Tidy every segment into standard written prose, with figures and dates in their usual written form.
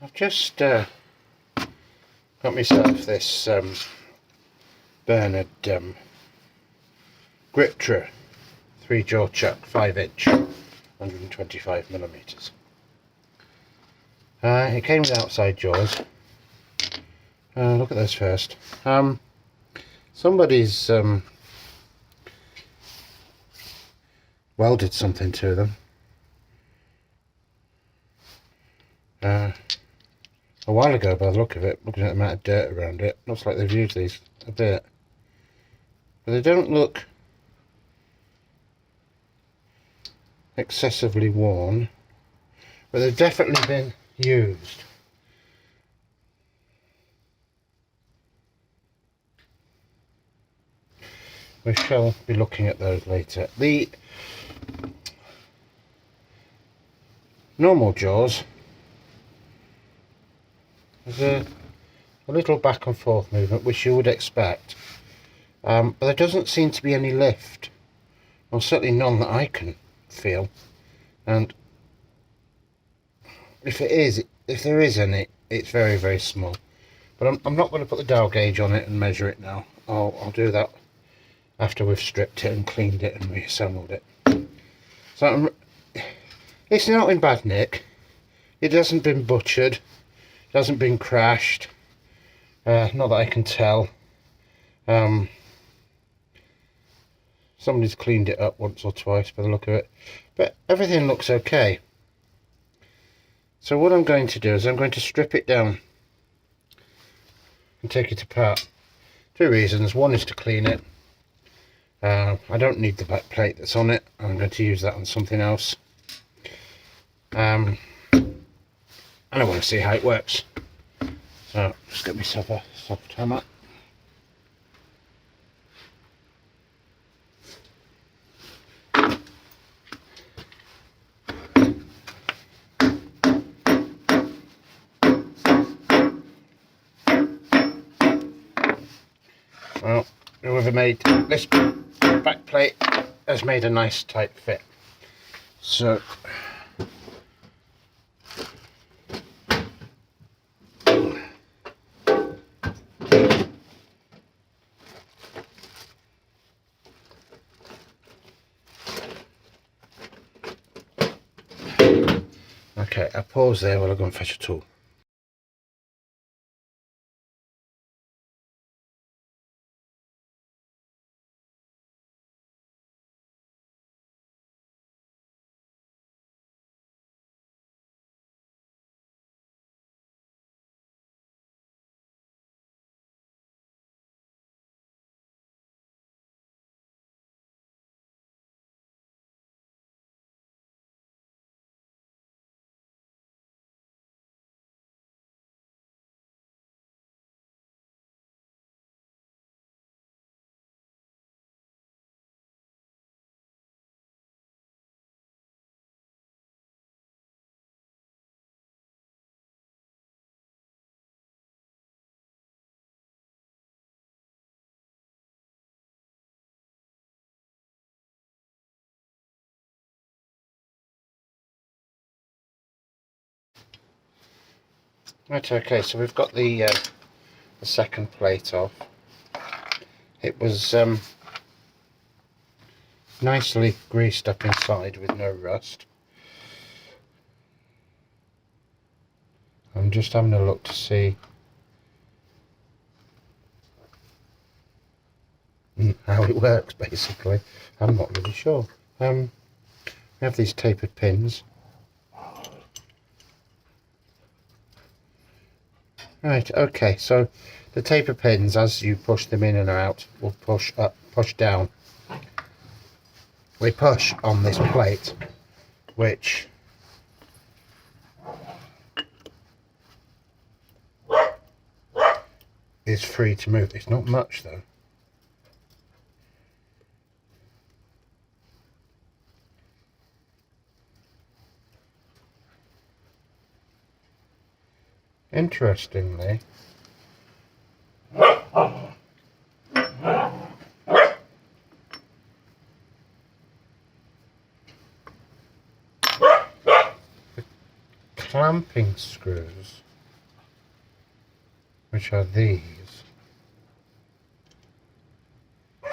I've just got myself this Bernard GripTru 3-jaw chuck 5-inch 125mm. It came with outside jaws. Look at those first. Somebody's welded something to them. A while ago, by the look of it, looking at the amount of dirt around it, looks like they've used these a bit. But they don't look excessively worn, but they've definitely been used. We shall be looking at those later. The normal jaws, there's a little back and forth movement which you would expect, but there doesn't seem to be any lift, or certainly none that I can feel. And if there is any, it's very, very small. But I'm not going to put the dial gauge on it and measure it now. I'll do that after we've stripped it and cleaned it and reassembled it. So it's not in bad nick. It hasn't been butchered. It hasn't been crashed. Not that I can tell. Somebody's cleaned it up once or twice by the look of it. But everything looks okay. So what I'm going to do is I'm going to strip it down and take it apart. 2 reasons. One is to clean it. I don't need the back plate that's on it. I'm going to use that on something else. And I want to see how it works. So just get myself a soft hammer. Well, whoever made this back plate has made a nice tight fit. So okay, I pause there while I go and fetch a tool. Right, okay, so we've got the second plate off. It was nicely greased up inside with no rust. I'm just having a look to see how it works, basically. I'm not really sure. We have these tapered pins. Right, okay, so the taper pins, as you push them in and out, will push up, push down. We push on this plate, which is free to move. It's not much though. Interestingly, the clamping screws which are these.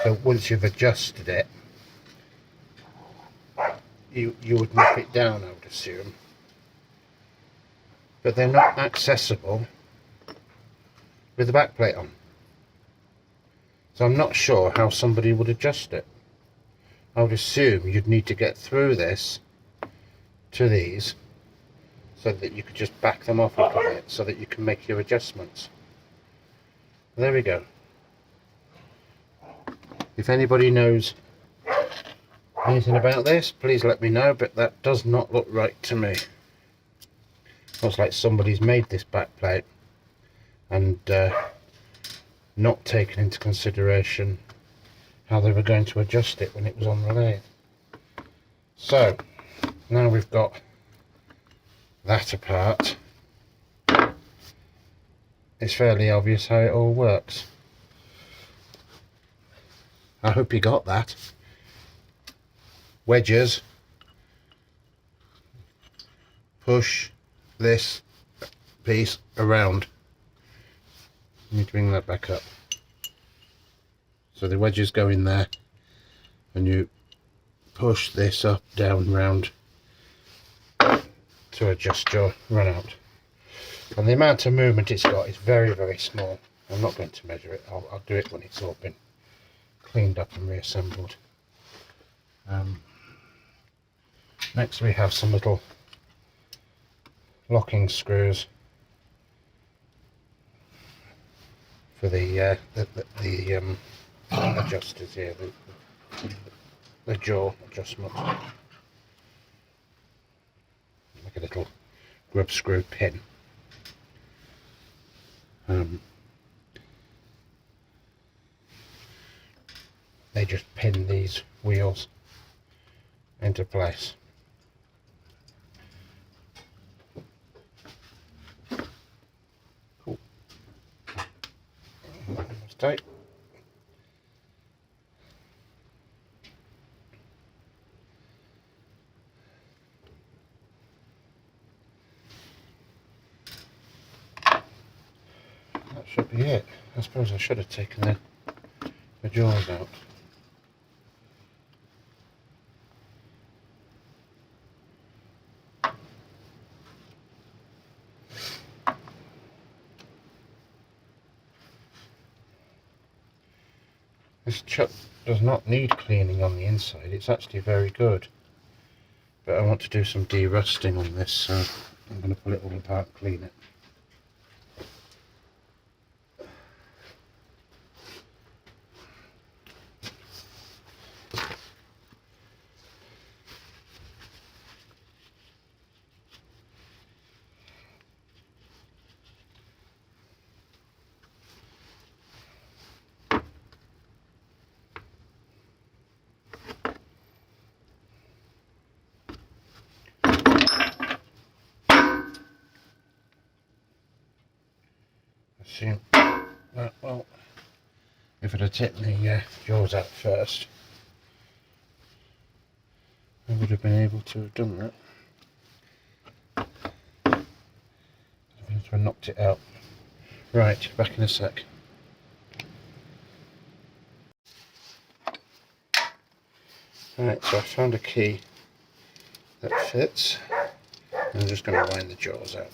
So once you've adjusted it, you would nip it down, I would assume. But they're not accessible with the back plate on. So I'm not sure how somebody would adjust it. I would assume you'd need to get through this to these so that you could just back them off a little bit so that you can make your adjustments. There we go. If anybody knows anything about this, please let me know, but that does not look right to me. Looks like somebody's made this back plate and not taken into consideration how they were going to adjust it when it was on the lathe. So now we've got that apart, it's fairly obvious how it all works. I hope you got that. Wedges push this piece around. You need to bring that back up. So the wedges go in there and you push this up, down, round to adjust your run out. And the amount of movement it's got is very, very small. I'm not going to measure it. I'll do it when it's all been cleaned up and reassembled. Next we have some little locking screws for the adjusters here, the jaw adjustment. Like a little grub screw pin. They just pin these wheels into place. Cool. That's tight. That should be it. I suppose I should have taken the jaws out. This chuck does not need cleaning on the inside, it's actually very good. But I want to do some de-rusting on this, so I'm going to pull it all apart and clean it. Assume that, well, if it had taken the jaws out first, I would have been able to have done that. I'd be able to have knocked it out. Right, back in a sec. Right, so I found a key that fits. I'm just going to line the jaws out.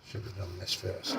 Should have done this first.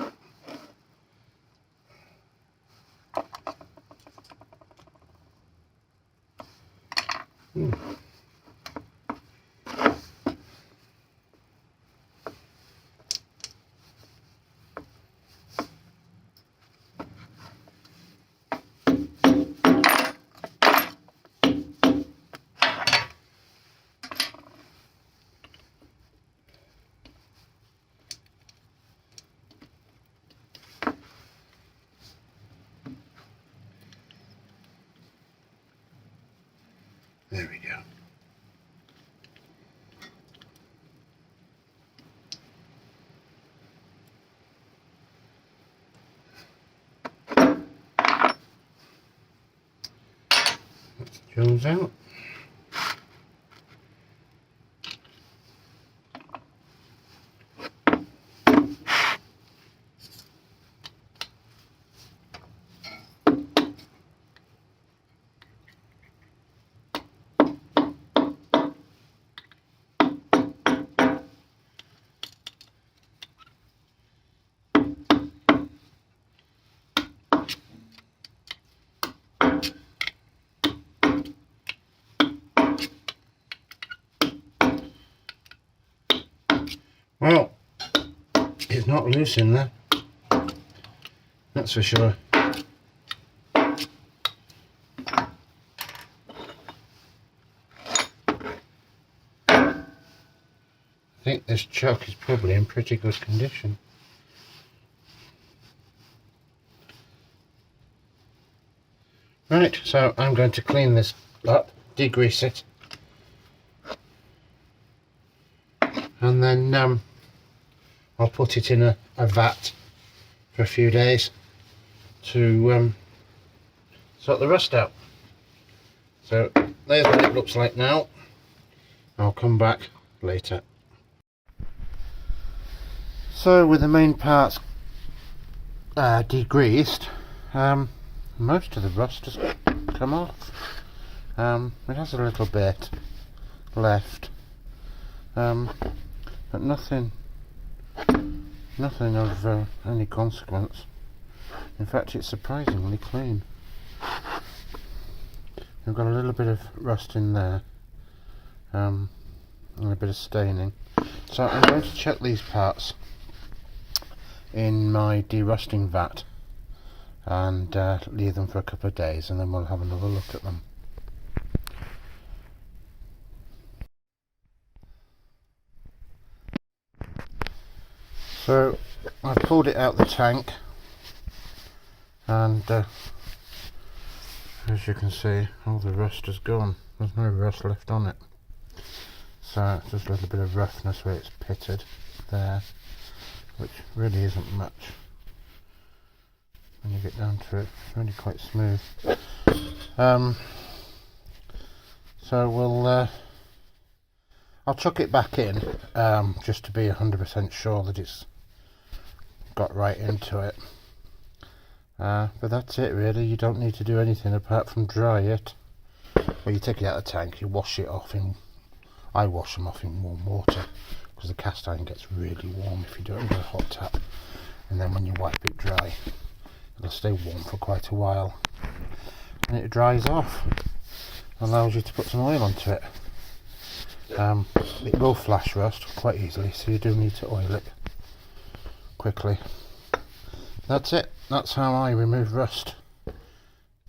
goes out. Well, it's not loose in there, that's for sure. I think this chuck is probably in pretty good condition. Right, so I'm going to clean this up, degrease it, and then I'll put it in a vat for a few days to sort the rust out. So there's what it looks like now. I'll come back later. So with the main parts degreased, most of the rust has come off. It has a little bit left, but nothing of any consequence. In fact, it's surprisingly clean. We've got a little bit of rust in there, and a bit of staining. So I'm going to check these parts in my derusting vat and leave them for a couple of days, and then we'll have another look at them. So I've pulled it out the tank, and as you can see, all the rust has gone. There's no rust left on it, so it's just a little bit of roughness where it's pitted there, which really isn't much. When you get down to it, it's really quite smooth. So we'll I'll chuck it back in just to be 100% sure that it's got right into it. But that's it really. You don't need to do anything apart from dry it. Well, you take it out of the tank, you wash it off in, I wash them off in warm water, because the cast iron gets really warm if you do it under a hot tap, and then when you wipe it dry, it'll stay warm for quite a while, and it dries off, allows you to put some oil onto it. It will flash rust quite easily, so you do need to oil it quickly. That's it. That's how I remove rust.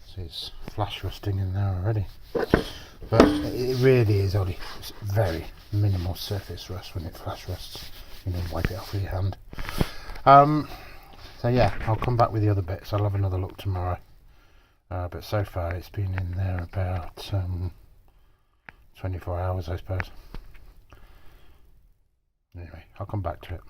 See, it's flash rusting in there already, but it really is only very minimal surface rust when it flash rusts. You know, wipe it off with your hand. So yeah, I'll come back with the other bits. I'll have another look tomorrow. But so far it's been in there about 24 hours, I suppose. Anyway, I'll come back to it.